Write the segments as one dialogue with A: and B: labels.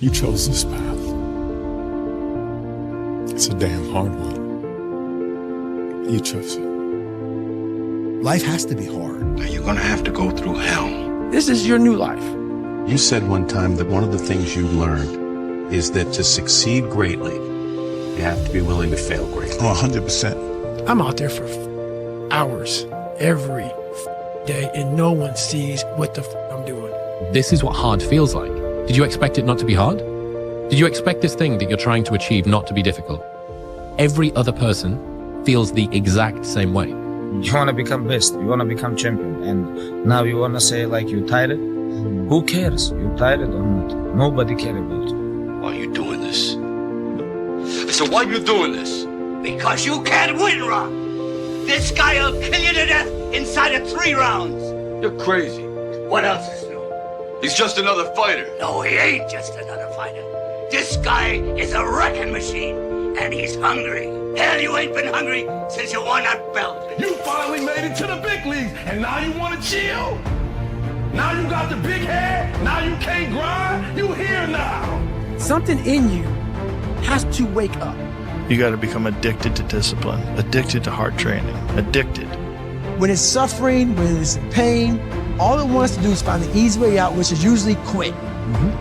A: You chose this path. It's a damn hard one. You chose it.
B: Life has to be hard.
C: You're gonna have to go through hell.
D: This is your new life.
C: You said one time that one of the things you learned is that to succeed greatly, you have to be willing to fail greatly.
A: Oh, 100%.
D: I'm out there for hours every day, and no one sees what the I'm doing.
E: This is what hard feels like. Did you expect it not to be hard? Did you expect this thing that you're trying to achieve not to be difficult? Every other person feels the exact same way.
F: You want to become best, you want to become champion, and now you want to say like you tired? Who cares? You tired or not? Nobody cares about you.
C: Why are you doing this? I said, why are you doing this?
G: Because you can't win, Rock. This guy will kill you to death inside of 3 rounds.
C: You're crazy.
G: What else is new?
C: He's just another fighter.
G: No, he ain't just another fighter. This guy is a wrecking machine, and he's hungry. Hell, you ain't been hungry since you won that belt.
H: You finally made it to the big leagues, and now you want to chill? Now you got the big head, now you can't grind? You here now.
D: Something in you has to wake up.
I: You got to become addicted to discipline, addicted to hard training, addicted.
B: When it's suffering, when it's in pain, all it wants to do is find the easy way out, which is usually quit.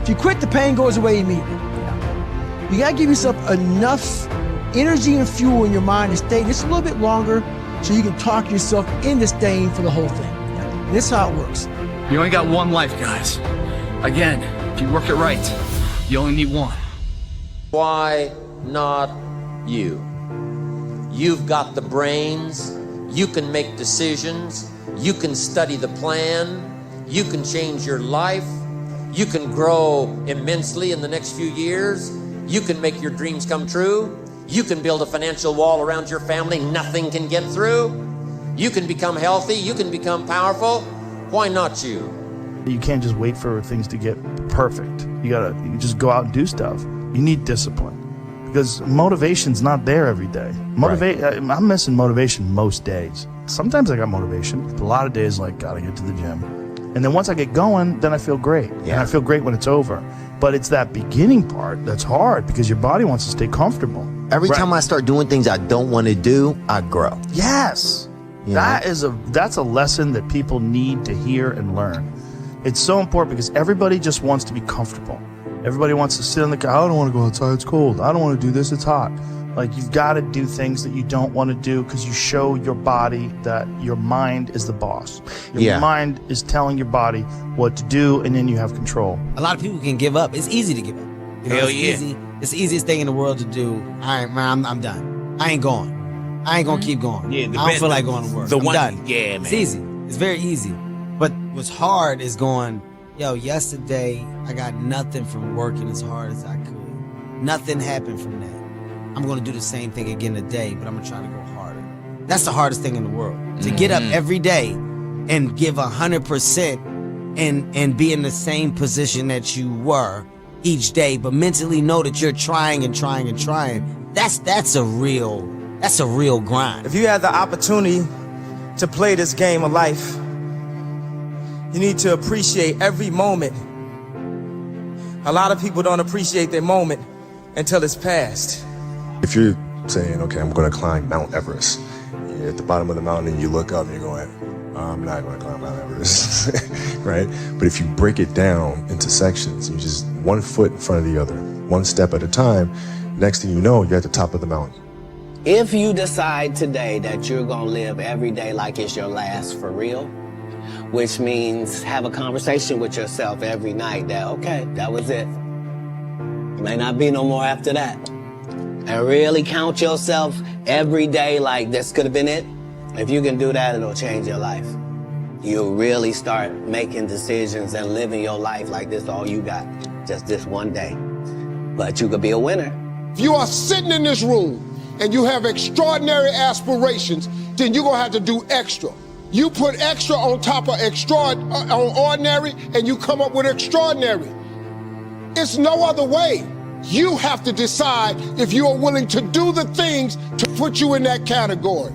B: If you quit, the pain goes away immediately. You gotta give yourself enough energy and fuel in your mind to stay just a little bit longer so you can talk yourself into staying for the whole thing. And this is how it works.
J: You only got one life, guys. Again, if you work it right, you only need one.
K: Why not you? You've got the brains, you can make decisions, you can study the plan, you can change your life, you can grow immensely in the next few years, you can make your dreams come true, you can build a financial wall around your family nothing can get through, you can become healthy, you can become powerful. Why not you?
I: You can't just wait for things to get perfect. You just go out and do stuff. You need discipline because motivation's not there every day. I'm missing motivation most days. Sometimes I got motivation. A lot of days like gotta get to the gym. And then once I get going, then I feel great. And I feel great when it's over. But it's that beginning part that's hard because your body wants to stay comfortable.
L: Every time I start doing things I don't want to do, I grow.
I: Yes. That's a lesson that people need to hear and learn. It's so important because everybody just wants to be comfortable. Everybody wants to sit on the couch. I don't want to go outside, it's cold. I don't want to do this, it's hot. Like, you've got to do things that you don't want to do because you show your body that your mind is the boss. Your mind is telling your body what to do, and then you have control.
M: A lot of people can give up. It's easy to give up.
G: Hell yeah.
M: It's the easiest thing in the world to do. All right, man, I'm done. I ain't going. I ain't going to keep going. I don't feel like going to work. I'm done.
G: Yeah, man.
M: It's easy. It's very easy. But what's hard is going, yesterday I got nothing from working as hard as I could. Nothing happened from that. I'm going to do the same thing again today, but I'm going to try to go harder. That's the hardest thing in the world. To get up every day and give 100% and be in the same position that you were each day, but mentally know that you're trying and trying and trying. That's a real grind.
F: If you have the opportunity to play this game of life, you need to appreciate every moment. A lot of people don't appreciate their moment until it's past.
N: If you're saying, okay, I'm going to climb Mount Everest, you're at the bottom of the mountain and you look up and you're going, I'm not going to climb Mount Everest, right? But if you break it down into sections, you just one foot in front of the other, one step at a time, next thing you know, you're at the top of the mountain.
G: If you decide today that you're going to live every day like it's your last for real, which means have a conversation with yourself every night that, okay, that was it. May not be no more after that. And really count yourself every day like this could have been it. If you can do that, it'll change your life. You'll really start making decisions and living your life like this all you got, just this one day. But you could be a winner.
H: If you are sitting in this room and you have extraordinary aspirations, then you're going to have to do extra. You put extra on top of on ordinary, and you come up with extraordinary. It's no other way. You have to decide if you are willing to do the things to put you in that category.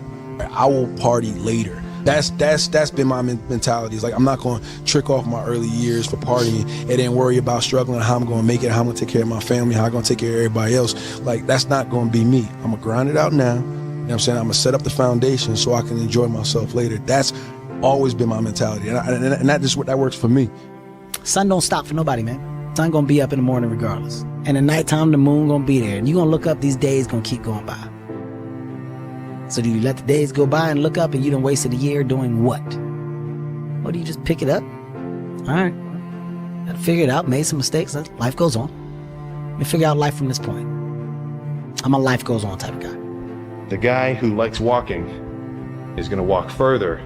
B: I will party later.
O: That's been my mentality. It's like, I'm not going to trick off my early years for partying and then worry about struggling, how I'm going to make it, how I'm going to take care of my family, how I'm going to take care of everybody else. Like, that's not going to be me. I'm going to grind it out now. You know what I'm saying? I'm going to set up the foundation so I can enjoy myself later. That's always been my mentality. And that works for me.
M: Sun don't stop for nobody, man. Sun gonna be up in the morning regardless. And at nighttime, the moon gonna be there. And you gonna look up, these days gonna keep going by. So do you let the days go by and look up and you done wasted a year doing what? Or do you just pick it up? All right, gotta figure it out, made some mistakes, life goes on. Let me figure out life from this point. I'm a life goes on type of guy.
P: The guy who likes walking is gonna walk further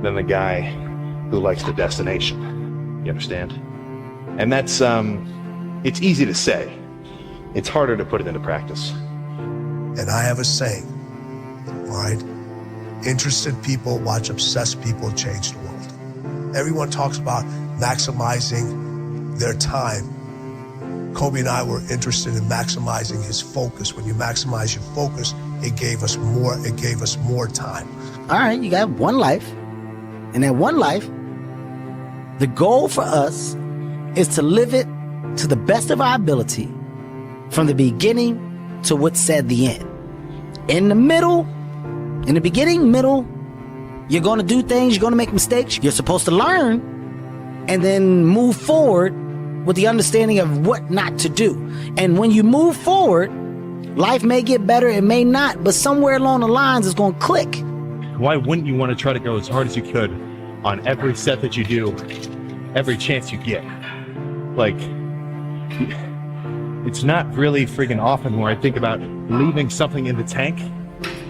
P: than the guy who likes the destination. You understand? And that's, it's easy to say. It's harder to put it into practice.
Q: And I have a saying, all right? Interested people watch obsessed people change the world. Everyone talks about maximizing their time. Kobe and I were interested in maximizing his focus. When you maximize your focus, it gave us more time.
M: All right, you got one life. And that one life, the goal for us is to live it to the best of our ability from the beginning to what's said the end. In the middle, in the beginning, middle, you're going to do things, you're going to make mistakes, you're supposed to learn and then move forward with the understanding of what not to do. And when you move forward, life may get better, it may not, but somewhere along the lines it's going to click.
R: Why wouldn't you want to try to go as hard as you could on every set that you do, every chance you get? Like, it's not really friggin' often where I think about leaving something in the tank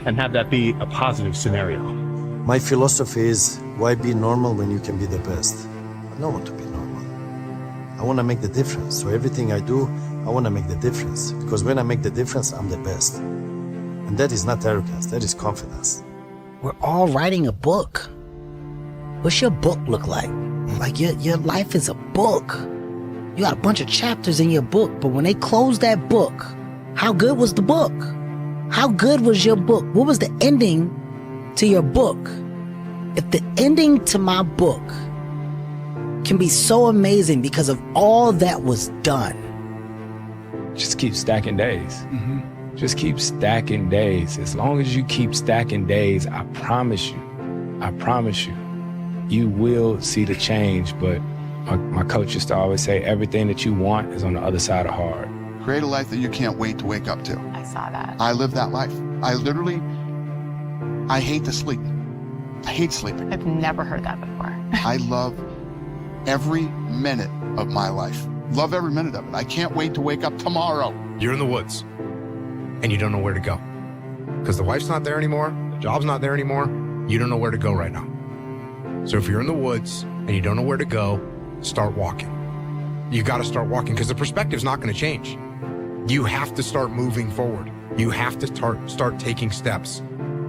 R: and have that be a positive scenario.
S: My philosophy is, why be normal when you can be the best? I don't want to be normal. I want to make the difference. So everything I do, I want to make the difference. Because when I make the difference, I'm the best. And that is not arrogance, that is confidence.
M: We're all writing a book. What's your book look like? Like your life is a book. You got a bunch of chapters in your book, but when they close that book, how good was the book? How good was your book? What was the ending to your book? If the ending to my book can be so amazing because of all that was done.
T: Just keep stacking days. Just keep stacking days. As long as you keep stacking days, I promise you, you will see the change. But my coach used to always say, everything that you want is on the other side of hard.
U: Create a life that you can't wait to wake up to.
V: I saw that.
U: I live that life. I hate to sleep. I hate sleeping.
V: I've never heard that before.
U: I love every minute of my life. Love every minute of it. I can't wait to wake up tomorrow.
W: You're in the woods and you don't know where to go because the wife's not there anymore, the job's not there anymore. You don't know where to go right now. So if you're in the woods and you don't know where to go, start walking. You got to start walking because the perspective's not going to change. You have to start moving forward. You have to start taking steps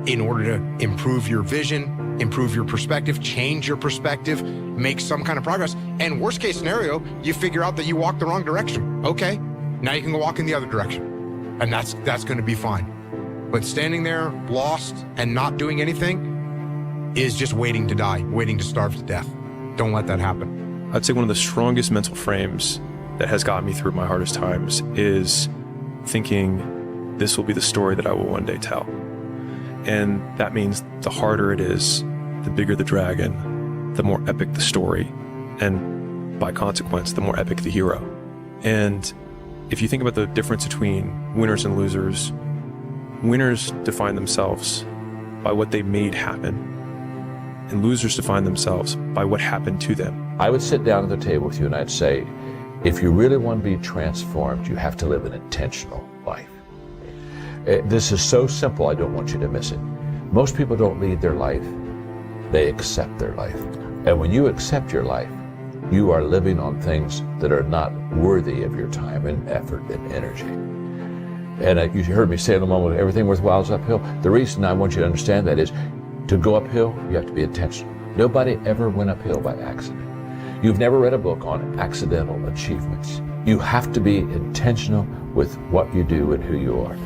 W: in order to improve your vision, improve your perspective, change your perspective, make some kind of progress. And worst case scenario, you figure out that you walked the wrong direction. Okay, now you can go walk in the other direction. And that's going to be fine. But standing there lost and not doing anything is just waiting to die, waiting to starve to death. Don't let that happen.
X: I'd say one of the strongest mental frames that has gotten me through my hardest times is thinking this will be the story that I will one day tell. And that means the harder it is, the bigger the dragon, the more epic the story, and by consequence, the more epic the hero. And if you think about the difference between winners and losers, winners define themselves by what they made happen, and losers define themselves by what happened to them.
K: I would sit down at the table with you and I'd say, if you really want to be transformed, you have to live an intentional life. This is so simple, I don't want you to miss it. Most people don't lead their life, they accept their life. And when you accept your life, you are living on things that are not worthy of your time and effort and energy. And you heard me say in a moment, everything worthwhile is uphill. The reason I want you to understand that is, to go uphill, you have to be intentional. Nobody ever went uphill by accident. You've never read a book on accidental achievements. You have to be intentional with what you do and who you are.